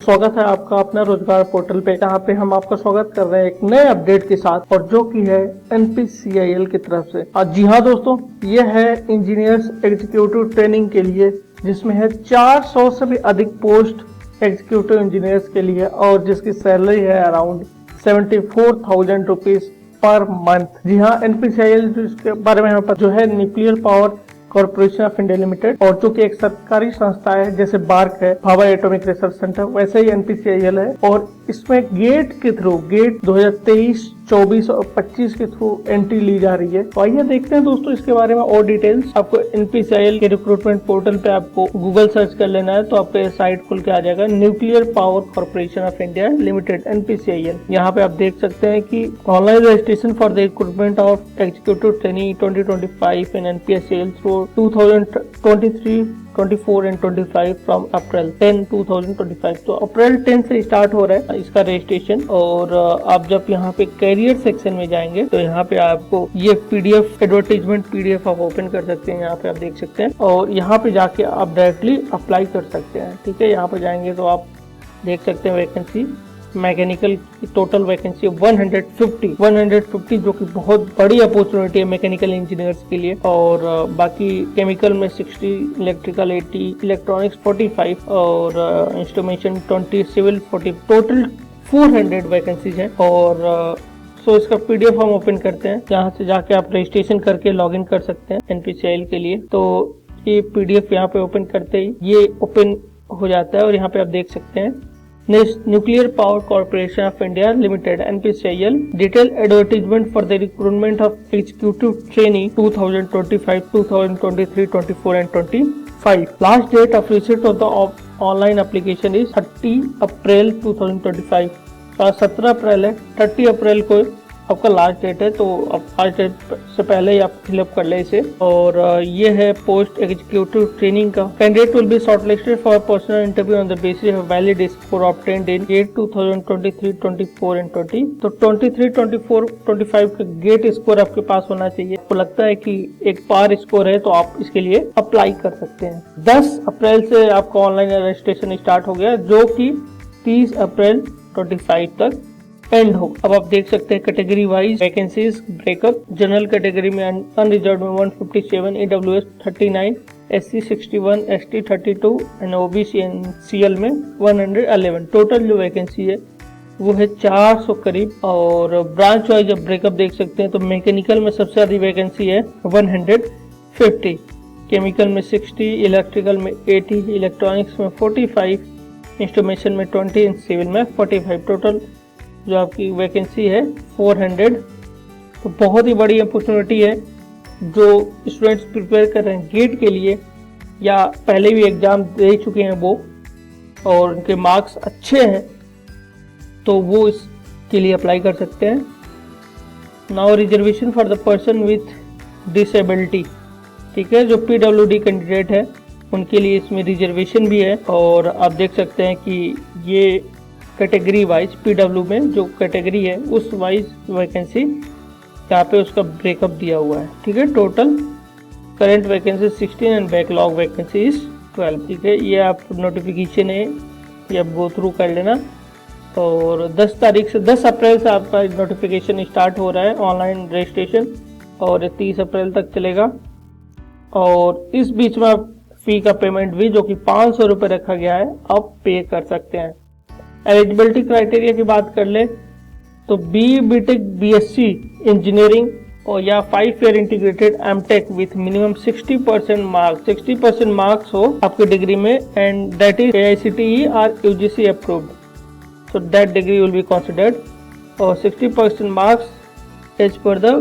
स्वागत है आपका अपना रोजगार पोर्टल पे, जहाँ पे हम आपका स्वागत कर रहे हैं एक नए अपडेट के साथ, और जो कि है NPCIL की तरफ से। जी हाँ दोस्तों, ये है इंजीनियर्स एग्जीक्यूटिव ट्रेनिंग के लिए, जिसमें है 400 से भी अधिक पोस्ट एग्जीक्यूटिव इंजीनियर्स के लिए, और जिसकी सैलरी है अराउंड 74,000 रुपीज पर मंथ। जी हाँ, NPCIL इसके बारे में यहाँ पर जो है nuclear power corporation of India limited, और जो कि एक सरकारी संस्था है, जैसे बार्क है, भाभा एटॉमिक रिसर्च सेंटर, वैसे ही NPCIL है। और इसमें गेट के थ्रू, गेट 2023, 24 और 25 के थ्रू एंट्री ली जा रही है। तो आइए देखते हैं दोस्तों इसके बारे में और डिटेल्स। आपको NPCIL के रिक्रूटमेंट पोर्टल पे आपको गूगल सर्च कर लेना है, तो आपके साइट खुल के आ जाएगा, nuclear power corporation of India limited NPCIL। यहाँ पे आप देख सकते हैं कि online registration for the recruitment of executive training 2025 in NPCIL through 2023, 24 and 25 from April 10, 2025। तो अप्रैल 10 से स्टार्ट हो रहा है इसका रजिस्ट्रेशन। और आप जब यहाँ पे कैरियर सेक्शन में जाएंगे, तो यहाँ पे आपको ये PDF एडवर्टाइजमेंट PDF आप ओपन कर सकते हैं। यहाँ पे आप देख सकते हैं, और यहाँ पे जाके आप डायरेक्टली अप्लाई कर सकते हैं। ठीक है, यहाँ पे जाएंगे तो आप देख सकते हैं वैकेंसी मैकेनिकल की टोटल वैकेंसी 150, जो कि बहुत बड़ी अपॉर्चुनिटी है मैकेनिकल इंजीनियर्स के लिए। और बाकी केमिकल में 60, इलेक्ट्रिकल 80, इलेक्ट्रॉनिक्स 45 और इंस्ट्रूमेंटेशन 20, सिविल 40, टोटल 400 वैकेंसीज हैं। और सो इसका PDF हम ओपन करते हैं, जहाँ से जाके आप रजिस्ट्रेशन करके लॉगिन कर सकते हैं NPCIL के लिए। तो ये PDF यहाँ पे ओपन करते ही ये ओपन हो जाता है, और यहाँ पे आप देख सकते हैं nuclear power corporation of India limited NPCIL detail advertisement for the recruitment of executive trainee 2025, 2023, 24 and 25। Last date of receipt of the online application is 30 April 2025। 17 अप्रैल है, 30 अप्रैल को आपका लास्ट डेट है। तो अब लास्ट डेट से पहले ही आप फिलअप कर ले इसे। और ये है पोस्ट एग्जीक्यूटिव ट्रेनिंग का। Candidate will be shortlisted for personal interview on the basis of valid score obtained in GATE 2023, 24 and 20। तो 23, 24, 25 का गेट स्कोर आपके पास होना चाहिए। आपको लगता है कि एक पार स्कोर है, तो आप इसके लिए अप्लाई कर सकते हैं। 10 अप्रैल से आपका ऑनलाइन रजिस्ट्रेशन स्टार्ट हो गया, जो कि 30 अप्रैल 25 तक एंड हो। अब आप देख सकते हैं category wise vacancies breakup. General category में अनरिजर्व में 157, AWS 39, SC 61, ST 32 and OBC and CL में 111। टोटल जो वैकेंसी है वो है 400 करीब। और ब्रांच वाइज अब ब्रेकअप देख सकते हैं, तो मैकेनिकल में सबसे ज्यादा वैकेंसी है 150, केमिकल में 60, इलेक्ट्रिकल में 80, इलेक्ट्रॉनिक्स में 45, इंस्ट्रूमेंटेशन में 20 एंड सिविल में 45। टोटल जो आपकी वैकेंसी है 400। तो बहुत ही बड़ी अपॉर्चुनिटी है। जो स्टूडेंट्स प्रिपेयर कर रहे हैं गेट के लिए, या पहले भी एग्जाम दे चुके हैं वो, और उनके मार्क्स अच्छे हैं, तो वो इसके लिए अप्लाई कर सकते हैं। Now reservation for the person with disability. ठीक है, जो PWD कैंडिडेट है उनके लिए इसमें रिजर्वेशन भी है। और आप देख सकते हैं कि ये कैटेगरी वाइज PW में जो कैटेगरी है उस वाइज वैकेंसी यहाँ पे उसका ब्रेकअप दिया हुआ है। ठीक है, total current vacancy 16 and backlog vacancy 12। ठीक है, ये आप नोटिफिकेशन है, ये आप गो थ्रू कर लेना। और 10 तारीख से 10 अप्रैल से आपका नोटिफिकेशन स्टार्ट हो रहा है ऑनलाइन रजिस्ट्रेशन, और 30 अप्रैल तक चलेगा। और इस बीच में आप फी का पेमेंट भी, जो कि 500 रुपये रखा गया है, आप पे कर सकते हैं। एलिजिबिलिटी क्राइटेरिया की बात कर ले तो BTech BSc इंजीनियरिंग और या 5 year integrated MTech with minimum 60% marks हो आपके डिग्री में, एंड दैट इज AICTE और UGC approved, so that degree will be considered. और 60% marks as per the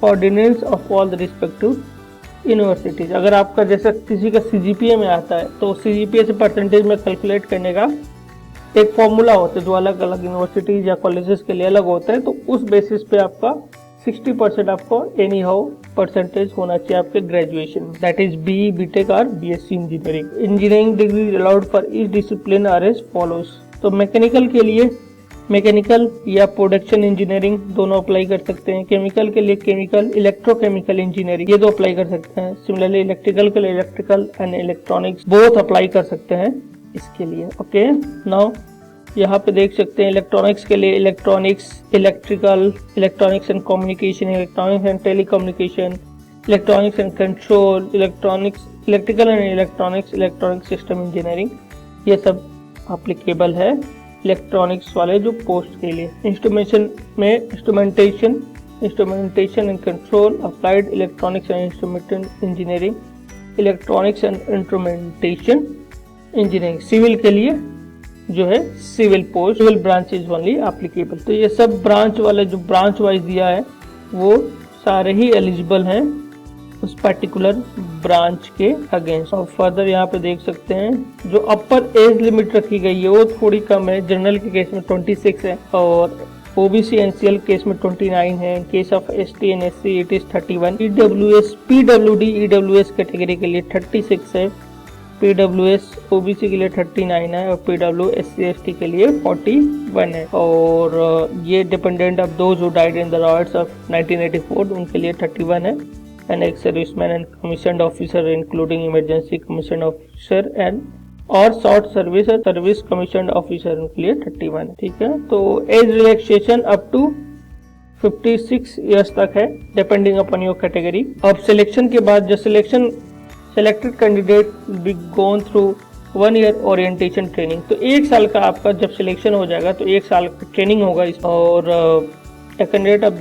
ordinance of all the respective universities. अगर आपका जैसे किसी का CGPA में आता है, तो CGPA से परसेंटेज में कैलकुलेट करने का एक फॉर्मूला होता है, जो अलग अलग यूनिवर्सिटीज या कॉलेजेस के लिए अलग होता है। तो उस बेसिस पे आपका 60% आपको एनी हाउ परसेंटेज होना चाहिए आपके graduation, that is BE, BTech और BSc engineering degree allowed for each discipline are as follows. तो मैकेनिकल के लिए मैकेनिकल या प्रोडक्शन इंजीनियरिंग दोनों अप्लाई कर सकते हैं। केमिकल के लिए केमिकल, इलेक्ट्रोकेमिकल इंजीनियरिंग ये दो अप्लाई कर सकते हैं। सिमिलरली इलेक्ट्रिकल के लिए electrical and electronics both apply कर सकते हैं इसके लिए। ओके, नाउ यहाँ पे देख सकते हैं इलेक्ट्रॉनिक्स के लिए electronics, electrical, electronics and communication, electronics and telecommunication, electronics and control, electronics, electrical and electronics, electronic system engineering, ये सब एप्लीकेबल है इलेक्ट्रॉनिक्स वाले जो पोस्ट के लिए। इंस्ट्रूमेंटेशन में instrumentation and control, applied electronics and instrumentation engineering, electronics and instrumentation engineering. Civil के लिए जो है civil post, civil branch is only applicable. तो ये सब ब्रांच वाले जो ब्रांच वाइज दिया है वो सारे ही एलिजिबल हैं उस पर्टिकुलर ब्रांच के अगेंस्ट। और फर्दर यहाँ पे देख सकते हैं जो अपर एज लिमिट रखी गई है वो थोड़ी कम है। जनरल के केस में 26 है और ओबीसी एनसीएल केस में 29 है। इन case of ST and SC it is 31। EWS, PWD EWS category के लिए 36 है, पीडब्ल्यूएस ओबीसी के लिए 39 है और पीडब्ल्यू एससी एसटी के लिए 41 है। और ये dependent of those who died in the riots of 1984 उनके लिए 31 है। एंड एक serviceman and commissioned officer including emergency commissioned officer and और शॉर्ट सर्विस और सर्विस कमीशन्ड ऑफिसर उनके लिए 31 है। ठीक है, तो age relaxation up to 56 years तक है डिपेंडिंग अपॉन योर कैटेगरी। अब सिलेक्शन के बाद जो selected candidate be gone through 1 year orientation training. तो 1 साल का आपका जब सिलेक्शन हो जाएगा तो 1 साल का ट्रेनिंग होगा। और candidate of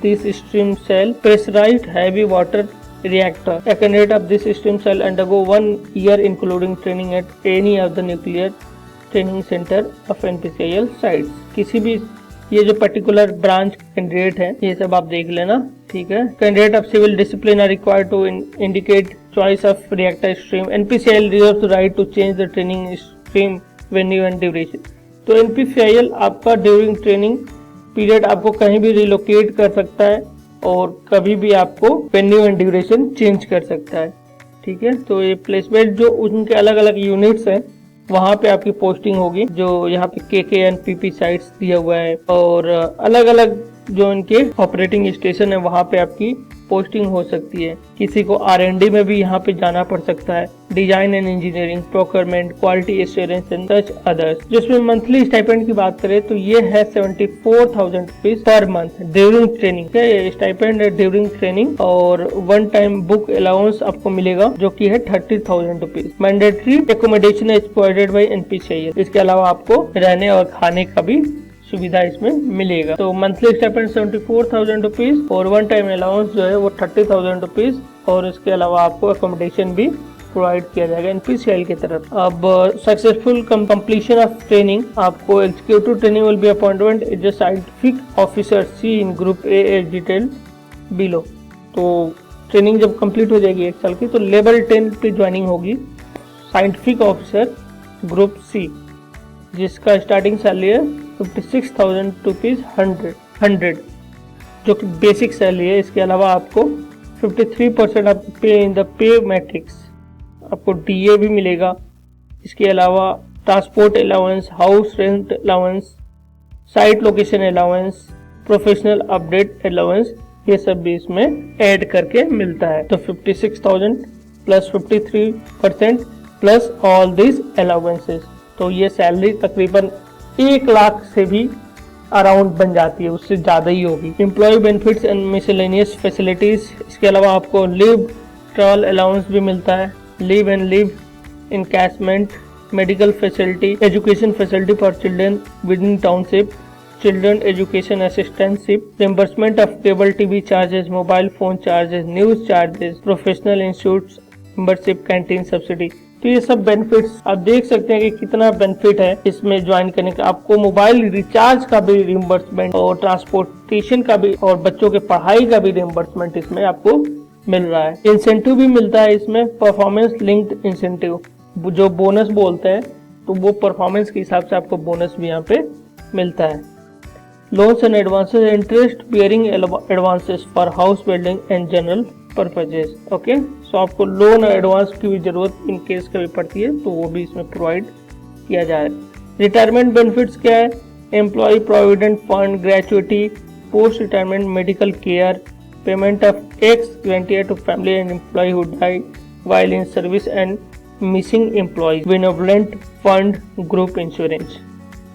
this stream cell pressurised heavy water reactor. A candidate of this stream shall undergo 1 year including training at any of the nuclear training center of NPCIL sites. किसी भी ये जो पर्टिकुलर ब्रांच कैंडिडेट है ये सब आप देख लेना। ठीक है, candidate of civil discipline are required to indicate choice of reactor stream. NPCIL reserves the right to change the training stream venue and duration. तो NPCIL आपका ड्यूरिंग ट्रेनिंग पीरियड आपको कहीं भी रिलोकेट कर सकता है और कभी भी आपको वेन्यू एंड ड्यूरेशन चेंज कर सकता है। ठीक है, तो ये प्लेसमेंट जो उनके अलग अलग यूनिट्स हैं वहाँ पे आपकी पोस्टिंग होगी। जो यहाँ पे KK and PP साइट्स दिया हुआ है और अलग अलग जो इनके ऑपरेटिंग स्टेशन है वहाँ पे आपकी पोस्टिंग हो सकती है। किसी को R&D में भी यहाँ पे जाना पड़ सकता है, design and engineering, procurement, quality assurance and such others. जिसमें मंथली स्टाइपेंड की बात करें तो ये है 74,000 rupees per month during training. Stipend है ड्यूरिंग ट्रेनिंग और 1 टाइम बुक अलाउंस आपको मिलेगा जो की है 30,000 rupees. Mandatory accommodation is provided by NPCIL। इसके अलावा आपको रहने और खाने का भी सुविधा इसमें मिलेगा। तो मंथली स्टाइपेंड 74,000 रुपीज और 1 टाइम अलाउंस जो है वो 30,000 रुपीज और इसके अलावा आपको अकोमोडेशन भी प्रोवाइड किया जाएगा NPCIL की तरफ। अब सक्सेसफुल कंप्लीशन ऑफ ट्रेनिंग, आपको executive training will be appointment as a scientific officer C in group A as detail below. तो ट्रेनिंग जब कंप्लीट हो जाएगी 1 साल की तो लेवल 10 पे ज्वाइनिंग होगी साइंटिफिक ऑफिसर ग्रुप C, जिसका स्टार्टिंग सैलरी है 56,000 रुपीज 100 जो कि बेसिक सैलरी है। इसके अलावा आपको 53% ऑफ पे इन द पे मैट्रिक्स, आपको DA भी मिलेगा। इसके अलावा transport allowance, house rent allowance, site location allowance, professional update allowance, ये सब भी इसमें ऐड करके मिलता है। तो 56,000 plus 53% plus all this allowances, तो ये सैलरी तकरीबन 1 लाख से भी अराउंड बन जाती है, उससे ज़्यादा ही होगी। Employ benefits and miscellaneous facilities, इसके अलावा आपको लीव ट्रैवल अलाउंस भी मिलता है, leave and leave encashment, medical facility, education facility for children within township, children education assistantship, reimbursement of cable TV charges, mobile phone charges, news charges, professional institute membership, canteen subsidy. तो ये सब benefits आप देख सकते हैं कि कितना benefit है इसमें ज्वाइन करने का। आपको मोबाइल रिचार्ज का भी रिम्बर्समेंट और ट्रांसपोर्टेशन का भी और बच्चों के पढ़ाई का भी रिम्बर्समेंट इसमें आपको मिल रहा है। इंसेंटिव भी मिलता है इसमें, परफॉर्मेंस लिंक्ड इंसेंटिव जो बोनस बोलते हैं, तो वो परफॉर्मेंस के हिसाब से आपको बोनस भी यहाँ पे मिलता है। Loans and advances, interest bearing advances for house building and general purposes. Okay, so आपको लोन और एडवांस की भी जरूरत इन केस कभी पड़ती है तो वो भी इसमें प्रोवाइड किया जाए। रिटायरमेंट बेनिफिट्स क्या है? Employee provident fund, gratuity, post retirement medical care, payment of ex gratia to family and employee who die while in service and missing employees, benevolent fund, group insurance।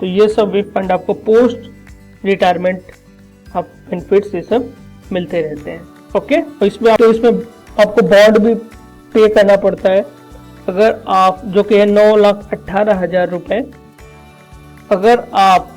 तो ये सब भी fund आपको post retirement आप benefits ये सब मिलते रहते हैं। ओके, तो इसमें आपको बॉन्ड भी पे करना पड़ता है। अगर आप जो कि है 9,18,000 रुपए, अगर आप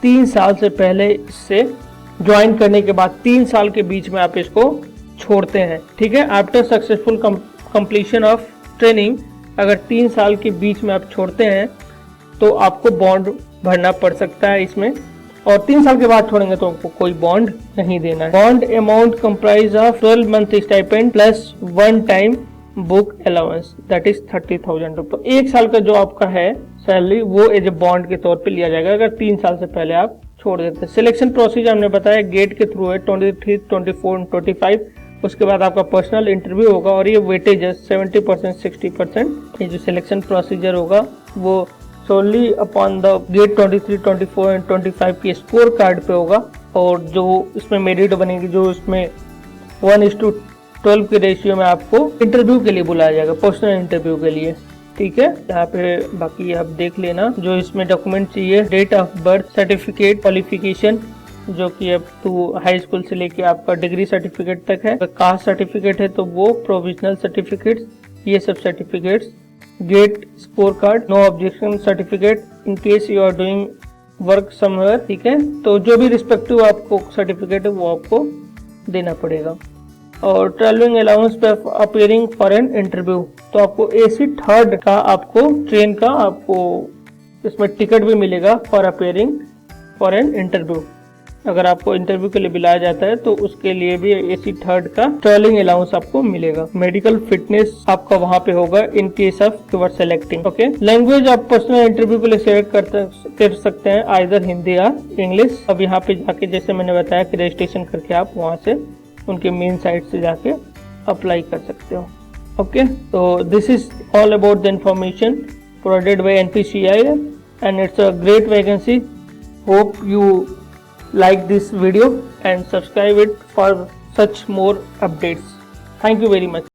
3 साल से पहले इससे ज्वाइन करने के बाद 3 साल के बीच में आप इसको छोड़ते हैं, ठीक है। After successful completion of training, अगर 3 साल के बीच में आप छोड़ते हैं तो आपको बॉन्ड भरना पड़ सकता है इसमें, और 3 साल के बाद छोड़ेंगे तो आपको कोई बॉन्ड नहीं देना है। Bond amount comprise of 12 month stipend plus 1 time book allowance, that is 30,000 रुपए। तो 1 साल का जो आपका है सैलरी वो एज ए बॉन्ड के तौर पे लिया जाएगा अगर 3 साल से पहले आप छोड़ देते हैं। सिलेक्शन प्रोसीजर हमने बताया गेट के थ्रू है, 23, 24, 25। उसके बाद आपका पर्सनल इंटरव्यू होगा और ये वेटेज है 70%, 60%। ये जो सिलेक्शन प्रोसीजर होगा वो सोनली अपॉन द गेट 23, 24 एंड 25 के स्कोर कार्ड पे होगा, और जो इसमें मेरिट बनेगी, जो इसमें 1:12 के रेशियो में आपको इंटरव्यू के लिए बुलाया जाएगा, पर्सनल इंटरव्यू के लिए, ठीक है। यहाँ पे बाकी आप देख लेना। जो इसमें डॉक्यूमेंट चाहिए, date of birth certificate, qualification जो कि अब टू हाई स्कूल से लेके आपका डिग्री सर्टिफिकेट तक है। अगर कास्ट सर्टिफिकेट है तो वो, प्रोविजनल सर्टिफिकेट्स, ये सब certificates, GATE score card, no objection certificate in case you are doing work somewhere, ठीक है। तो जो भी रिस्पेक्टिव आपको सर्टिफिकेट है वो आपको देना पड़ेगा। और ट्रैवलिंग अलाउंस पे अपीयरिंग फॉर एन इंटरव्यू, तो आपको AC 3rd का आपको ट्रेन का आपको इसमें टिकट भी मिलेगा for appearing for an interview. अगर आपको इंटरव्यू के लिए बुलाया जाता है तो उसके लिए भी AC 3rd का ट्रैवलिंग अलाउंस आपको मिलेगा। मेडिकल फिटनेस आपका वहां पे होगा in case of you are selecting, okay. Language आप पर्सनल इंटरव्यू के लिए सेलेक्ट कर सकते हैं, आइदर हिंदी या इंग्लिश। अब यहाँ पे जाके जैसे मैंने बताया कि रजिस्ट्रेशन करके आप वहां से उनके मेन साइट से जाके अप्लाई कर सकते हो, ओके। तो this is all about the information provided by NPCIL and it's a great vacancy. Hope you like this video and subscribe it for such more updates. Thank you very much.